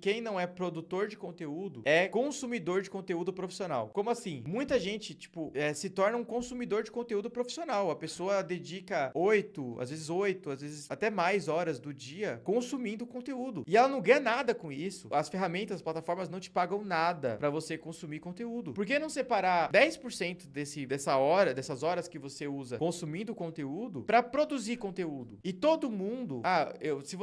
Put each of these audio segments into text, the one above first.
quem não é produtor de conteúdo é consumidor de conteúdo profissional. Como assim? Muita gente, tipo, se torna um consumidor de conteúdo profissional. A pessoa dedica 8, às vezes até mais horas do dia consumindo conteúdo. E ela não ganha nada com isso. As ferramentas, as plataformas não te pagam nada pra você consumir conteúdo. Por que não separar 10% dessas horas que você usa consumindo conteúdo pra produzir conteúdo? E todo mundo, se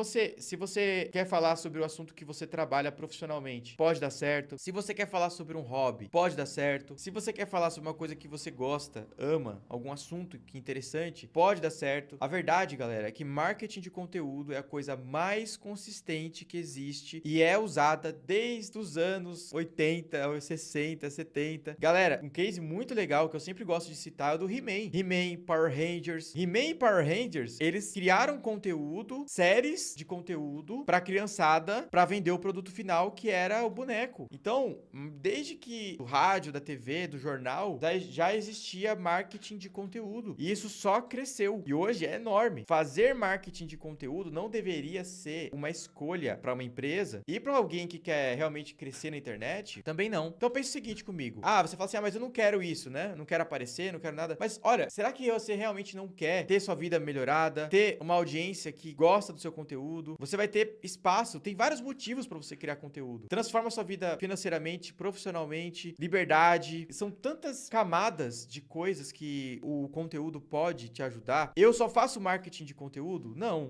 você quer falar sobre o assunto que você trabalha profissionalmente, pode dar certo. Se você quer falar sobre um hobby, pode dar certo. Se você quer falar sobre uma coisa que você gosta, ama, algum assunto que é interessante, pode dar certo. A verdade, galera, é que marketing de conteúdo é a coisa mais consistente que existe e é usada desde os anos 80, 60, 70. Galera, um case muito legal que eu sempre gosto de citar é o do He-Man. He-Man, Power Rangers. He-Man e Power Rangers, eles criaram conteúdo, séries de conteúdo pra criançada, pra vender o produto final, que era o boneco. Então, desde que o rádio, da TV, do jornal, já existia marketing de conteúdo. E isso só cresceu. E hoje é enorme. Fazer marketing de conteúdo não deveria ser uma escolha para uma empresa e para alguém que quer realmente crescer na internet, também não. Então pense o seguinte comigo. Você fala assim, mas eu não quero isso, né? Não quero aparecer, não quero nada. Mas olha, será que você realmente não quer ter sua vida melhorada, ter uma audiência que gosta do seu conteúdo? Você vai ter espaço, tem vários motivos para você criar conteúdo. Transforma sua vida financeiramente, profissionalmente, liberdade. São tantas camadas de coisas que o conteúdo pode te ajudar. Eu só faço marketing de conteúdo? Não.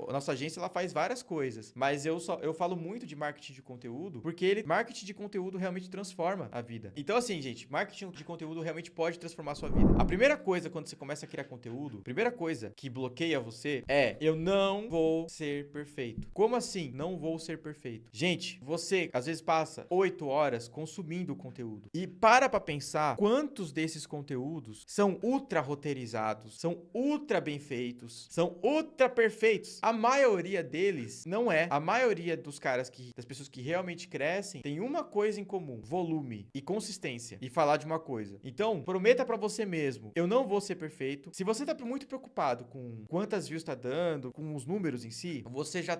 A nossa agência ela faz várias coisas, mas eu falo muito de marketing de conteúdo porque marketing de conteúdo realmente transforma a vida. Então assim, gente, marketing de conteúdo realmente pode transformar a sua vida. A primeira coisa quando você começa a criar conteúdo, a primeira coisa que bloqueia você é: eu não vou ser perfeito. Como assim? Não vou ser perfeito. Gente, você às vezes passa 8 horas consumindo conteúdo e para pra pensar quantos desses conteúdos são ultra roteirizados, são ultra bem feitos, são ultra perfeitos. A maioria deles não é. A maioria das pessoas que realmente crescem tem uma coisa em comum: volume e consistência e falar de uma coisa. Então, prometa pra você mesmo: eu não vou ser perfeito. Se você tá muito preocupado com quantas views tá dando, com os números em si, você já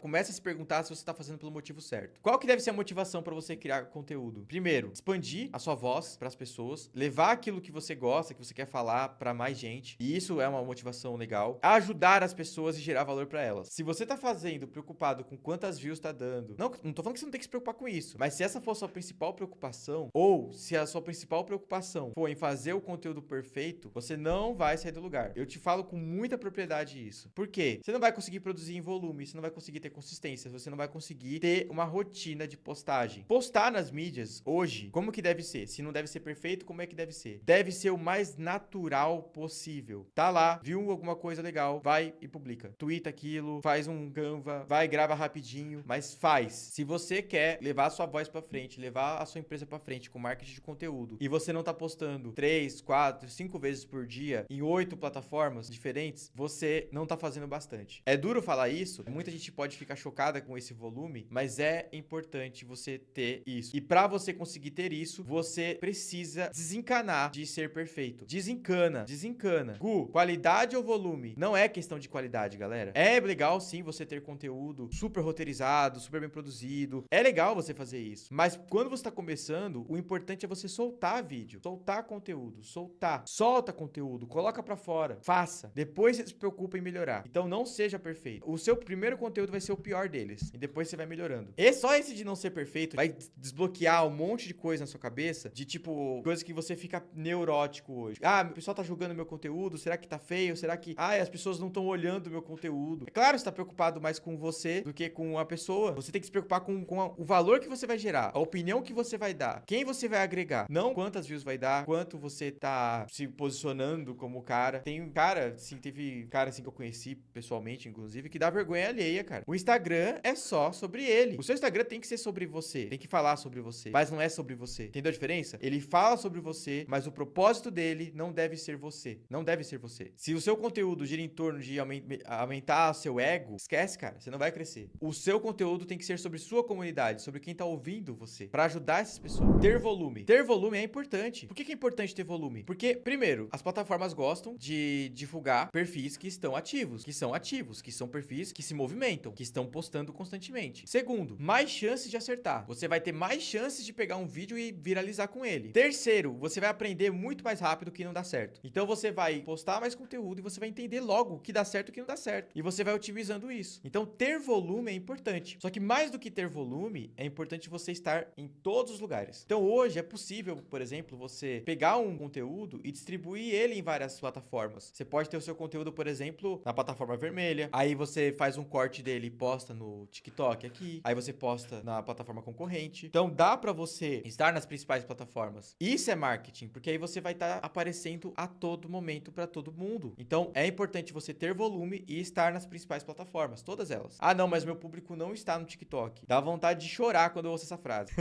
começa a se perguntar se você tá fazendo pelo motivo certo. Qual que deve ser a motivação pra você criar conteúdo? Primeiro, expandir a sua voz pras pessoas, levar aquilo que você gosta, que você quer falar pra mais gente, e isso é uma motivação legal. Ajudar as pessoas e gerar valor pra elas. Se você tá fazendo preocupado com quantas views tá dando, não tô falando que você não tem que se preocupar com isso, mas se essa for a sua principal preocupação, ou se a sua principal preocupação for em fazer o conteúdo perfeito, você não vai sair do lugar. Eu te falo com muita propriedade isso. Por quê? Você não vai conseguir produzir em volume, você não vai conseguir ter consistência, você não vai conseguir ter uma rotina de postagem. Postar nas mídias hoje, como que deve ser? Se não deve ser perfeito, como é que deve ser? Deve ser o mais natural possível. Tá lá, viu alguma coisa legal, vai e publica. Twitta aquilo, faz um Canva, vai, grava rapidinho, mas faz. Se você quer levar a sua voz pra frente, levar a sua empresa pra frente com marketing de conteúdo, e você não tá postando 3, 4, 5 vezes por dia em 8 plataformas diferentes, você não tá fazendo bastante. É duro falar isso, muita gente pode ficar chocada com esse volume, mas é importante você ter isso. E pra você conseguir ter isso, você precisa desencanar de ser perfeito. Desencana. Gu, qualidade ou volume? Não é questão de qualidade, galera. É legal sim você ter conteúdo super roteirizado, super bem produzido. É legal você fazer isso. Mas quando você tá começando, o importante é você soltar vídeo, soltar conteúdo, solta conteúdo, coloca pra fora, faça. Depois você se preocupa em melhorar. Então não seja perfeito. O seu primeiro conteúdo vai ser o pior deles e depois você vai melhorando. E só esse de não ser perfeito vai desbloquear um monte de coisa na sua cabeça, de tipo, coisas que você fica neurótico hoje. O pessoal tá julgando meu conteúdo, será que tá feio? Será que, as pessoas não estão olhando o meu conteúdo? É claro, você tá preocupado mais com você do que com a pessoa. Você tem que se preocupar com o valor que você vai gerar, a opinião que você vai dar, quem você vai agregar, não quantas views vai dar, quanto você tá se posicionando como cara. Teve cara assim que eu conheci pessoalmente, inclusive, que dá vergonha alheia, cara. O Instagram é só sobre ele. O seu Instagram tem que ser sobre você, tem que falar sobre você, mas não é sobre você. Entendeu a diferença? Ele fala sobre você, mas o propósito dele não deve ser você. Não deve ser você. Se o seu conteúdo gira em torno de aumentar seu ego, esquece, cara. Você não vai crescer. O seu conteúdo tem que ser sobre sua comunidade, sobre quem tá ouvindo você, pra ajudar essas pessoas. Ter volume. Ter volume é importante. Por que é importante ter volume? Porque, primeiro, as plataformas gostam de divulgar perfis que estão ativos, que são perfis que se movimentam, que estão postando constantemente. Segundo, mais chances de acertar. Você vai ter mais chances de pegar um vídeo e viralizar com ele. Terceiro, você vai aprender muito mais rápido o que não dá certo. Então você vai postar mais conteúdo e você vai entender logo o que dá certo e o que não dá certo. E você vai otimizando isso. Então ter volume é importante. Só que mais do que ter volume, é importante você estar em todos os lugares. Então hoje é possível, por exemplo, você pegar um conteúdo e distribuir ele em várias plataformas. Você pode ter o seu conteúdo, por exemplo, na plataforma vermelha. Aí você faz um corte dele e posta no TikTok aqui. Aí você posta na plataforma concorrente. Então dá pra você estar nas principais plataformas. Isso é marketing, porque aí você vai estar aparecendo a todo momento pra todo mundo. Então é importante você ter volume e estar nas principais plataformas, todas elas. Ah, não, mas meu público não está no TikTok. Dá vontade de chorar quando eu ouço essa frase.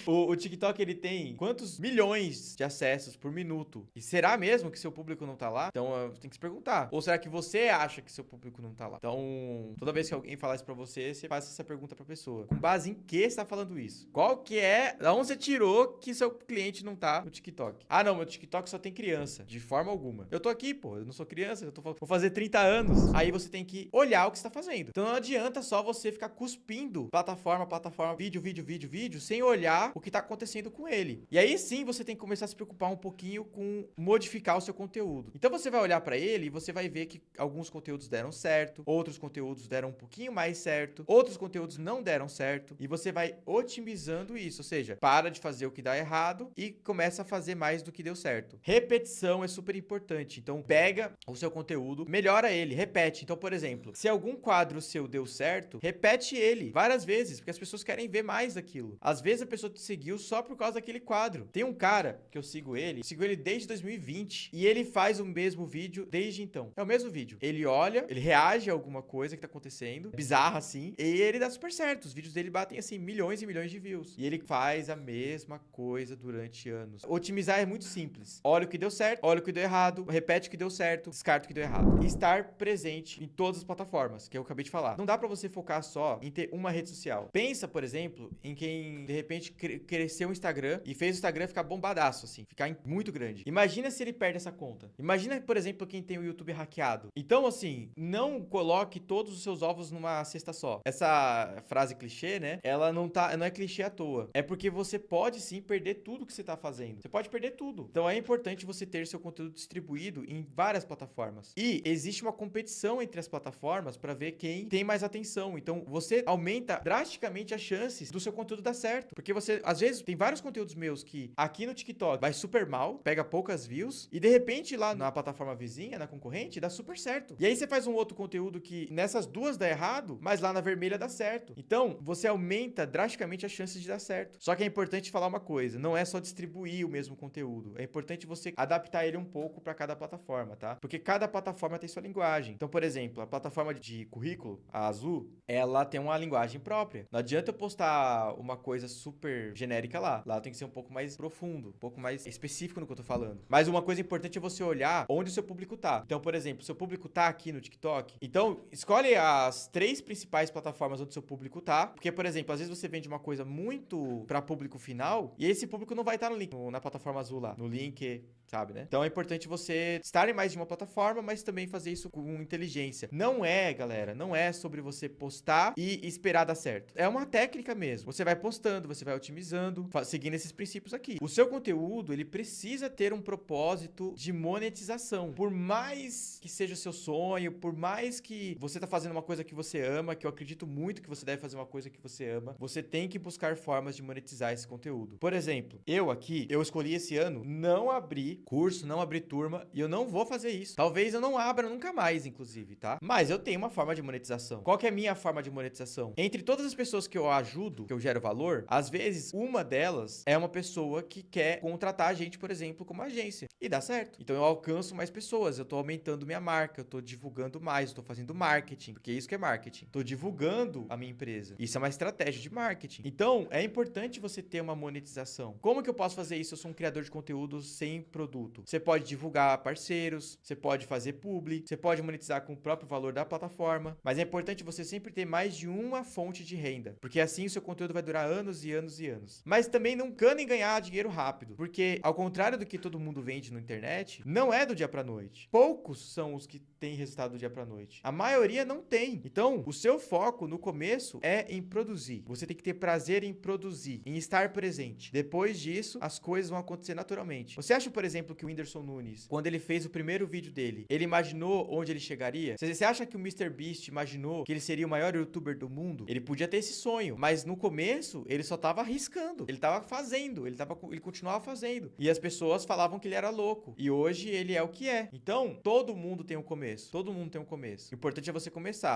O TikTok, ele tem quantos milhões de acessos por minuto? E será mesmo que seu público não tá lá? Então, tem que se perguntar. Ou será que você acha que seu público não tá lá? Então, toda vez que alguém falar isso pra você, você faz essa pergunta pra pessoa. Com base em que você tá falando isso? Qual que é... Da onde você tirou que seu cliente não tá no TikTok? Ah, não, meu TikTok só tem criança. De forma alguma. Eu tô aqui, pô. Eu não sou criança. Vou fazer 30 anos. Aí você tem que olhar o que você tá fazendo. Então, não adianta só você ficar cuspindo plataforma, vídeo, sem olhar o que tá acontecendo com ele. E aí sim você tem que começar a se preocupar um pouquinho com modificar o seu conteúdo. Então você vai olhar pra ele e você vai ver que alguns conteúdos deram certo, outros conteúdos deram um pouquinho mais certo, outros conteúdos não deram certo, e você vai otimizando isso, ou seja, para de fazer o que dá errado e começa a fazer mais do que deu certo. Repetição é super importante. Então pega o seu conteúdo, melhora ele, repete. Então, por exemplo, se algum quadro seu deu certo, repete ele várias vezes, porque as pessoas querem ver mais daquilo. Às vezes a pessoa te seguiu só por causa daquele quadro. Tem um cara que eu sigo ele desde 2020 e ele faz o mesmo vídeo desde então. É o mesmo vídeo. Ele olha, ele reage a alguma coisa que tá acontecendo, bizarra assim, e ele dá super certo. Os vídeos dele batem assim milhões e milhões de views. E ele faz a mesma coisa durante anos. Otimizar é muito simples. Olha o que deu certo, olha o que deu errado, repete o que deu certo, descarta o que deu errado. E estar presente em todas as plataformas, que eu acabei de falar. Não dá pra você focar só em ter uma rede social. Pensa, por exemplo, em quem de repente crescer um Instagram e fez o Instagram ficar bombadaço, assim, ficar muito grande. Imagina se ele perde essa conta. Imagina, por exemplo, quem tem o YouTube hackeado. Então, assim, não coloque todos os seus ovos numa cesta só. Essa frase clichê, né? Ela não é clichê à toa. É porque você pode sim perder tudo que você tá fazendo. Você pode perder tudo. Então é importante você ter seu conteúdo distribuído em várias plataformas. E existe uma competição entre as plataformas para ver quem tem mais atenção. Então você aumenta drasticamente as chances do seu conteúdo dar certo. Porque você, às vezes, tem vários conteúdos meus que aqui no TikTok vai super mal, pega poucas views, e de repente lá na plataforma vizinha, na concorrente, dá super certo. E aí você faz um outro conteúdo que nessas duas dá errado, mas lá na vermelha dá certo. Então, você aumenta drasticamente as chances de dar certo. Só que é importante falar uma coisa, não é só distribuir o mesmo conteúdo, é importante você adaptar ele um pouco para cada plataforma, tá? Porque cada plataforma tem sua linguagem. Então, por exemplo, a plataforma de currículo, a Azul, ela tem uma linguagem própria. Não adianta eu postar uma coisa super genérica lá. Lá tem que ser um pouco mais profundo, um pouco mais específico no que eu tô falando. Mas uma coisa importante é você olhar onde o seu público tá. Então, por exemplo, seu público tá aqui no TikTok. Então, escolhe as 3 principais plataformas onde seu público tá. Porque, por exemplo, às vezes você vende uma coisa muito para público final e esse público não vai estar no link, na plataforma azul lá, no link, sabe, né? Então é importante você estar em mais de uma plataforma, mas também fazer isso com inteligência. Não é, galera, não é sobre você postar e esperar dar certo. É uma técnica mesmo. Você vai postando, você vai otimizando, seguindo esses princípios aqui. O seu conteúdo, ele precisa ter um propósito de monetização. Por mais que seja o seu sonho, por mais que você tá fazendo uma coisa que você ama, que eu acredito muito que você deve fazer uma coisa que você ama, você tem que buscar formas de monetizar esse conteúdo. Por exemplo, eu escolhi esse ano não abrir curso, não abrir turma, e eu não vou fazer isso. Talvez eu não abra nunca mais, inclusive, tá? Mas eu tenho uma forma de monetização. Qual que é a minha forma de monetização? Entre todas as pessoas que eu ajudo, que eu gero valor, às vezes uma delas é uma pessoa que quer contratar a gente, por exemplo, como agência. E dá certo. Então eu alcanço mais pessoas, eu tô aumentando minha marca, eu tô divulgando mais, eu tô fazendo marketing, porque é isso que é marketing. Tô divulgando a minha empresa. Isso é uma estratégia de marketing. Então, é importante você ter uma monetização. Como que eu posso fazer isso? Eu sou um criador de conteúdo sem produto produto? Você pode divulgar parceiros, você pode fazer publi, você pode monetizar com o próprio valor da plataforma, mas é importante você sempre ter mais de uma fonte de renda, porque assim o seu conteúdo vai durar anos e anos e anos. Mas também não cana em ganhar dinheiro rápido, porque ao contrário do que todo mundo vende na internet, não é do dia pra noite. Poucos são os que têm resultado do dia pra noite. A maioria não tem. Então, o seu foco no começo é em produzir. Você tem que ter prazer em produzir, em estar presente. Depois disso, as coisas vão acontecer naturalmente. Você acha, por exemplo, que o Whindersson Nunes, quando ele fez o primeiro vídeo dele, ele imaginou onde ele chegaria? Você acha que o MrBeast imaginou que ele seria o maior youtuber do mundo? Ele podia ter esse sonho, mas no começo, ele só tava arriscando. Ele tava fazendo, ele continuava fazendo. E as pessoas falavam que ele era louco. E hoje ele é o que é. Então, todo mundo tem um começo. Todo mundo tem um começo. O importante é você começar.